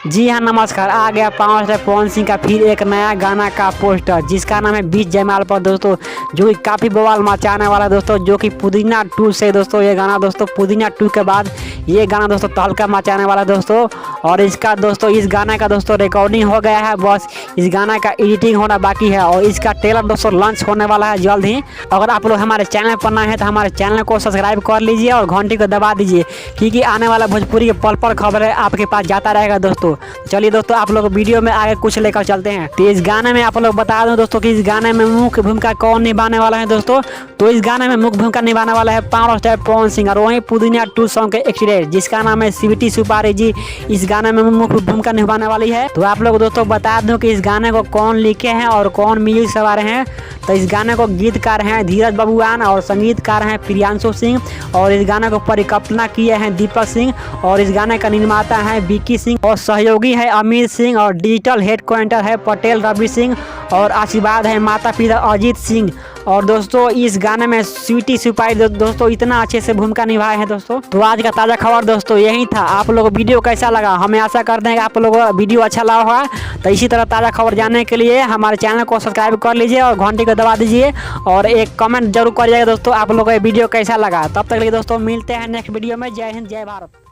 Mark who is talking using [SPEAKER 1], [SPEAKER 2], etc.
[SPEAKER 1] जी हाँ नमस्कार। आ गया पावर स्टार पवन सिंह का फिर एक नया गाना का पोस्टर जिसका नाम है बीच जयमाल पर दोस्तों, जो कि काफ़ी बवाल मचाने वाला है दोस्तों, जो कि पुदीना 2 से दोस्तों ये गाना दोस्तों पुदीना 2 के बाद ये गाना दोस्तों तहलका मचाने वाला है दोस्तों। और इसका दोस्तों इस गाने का दोस्तों रिकॉर्डिंग हो गया है, बस इस गाना का एडिटिंग होना बाकी है और इसका ट्रेलर दोस्तों लॉन्च होने वाला है जल्द ही। अगर आप लोग हमारे चैनल पर नए हैं तो हमारे चैनल को सब्सक्राइब कर लीजिए और घंटी को दबा दीजिए, क्योंकि आने वाला भोजपुरी के पल पल खबरें आपके पास जाता रहेगा दोस्तों। चलिए दोस्तों आप लोग वीडियो में आगे कुछ लेकर चलते हैं। तो इस गाने में आप लोग बता दूं दोस्तों कि इस गाने में मुख्य भूमिका कौन निभाने वाला है दोस्तों। तो इस गाने में मुख्य भूमिका निभाने वाला है पावर स्टार पवन सिंह और वहीं पुदीना 2 सॉन्ग के एक्टर जिसका नाम है स्वीटी सुपारी जी, इस गाने में मुख्य भूमिका निभाने वाली है। तो आप लोग दोस्तों बता दूं कि इस गाने को कौन लिखे हैं और कौन म्यूजिक सवार हैं। तो इस गाने को गीतकार हैं धीरज बबुआन और संगीतकार हैं प्रियांशु सिंह और इस गाने को परिकल्पना किए हैं दीपक सिंह और इस गाने का निर्माता है विक्की सिंह और सहयोगी है अमित सिंह और डिजिटल हेड क्वांटर है पटेल रवि सिंह और आशीर्वाद है माता पिता अजीत सिंह। और दोस्तों इस गाने में स्वीटी सुपारी दोस्तों इतना अच्छे से भूमिका निभाए हैं दोस्तों। तो आज का ताज़ा खबर दोस्तों यही था। आप लोग वीडियो कैसा लगा हमें आशा करते हैं कि आप लोगों को वीडियो अच्छा लगा होगा। तो इसी तरह ताज़ा खबर जानने के लिए हमारे चैनल को सब्सक्राइब कर लीजिए और घंटी को दबा दीजिए और एक कमेंट जरूर करिएगा दोस्तों आप लोगों को वीडियो कैसा लगा। तब तक के लिए दोस्तों मिलते हैं नेक्स्ट वीडियो में। जय हिंद जय भारत।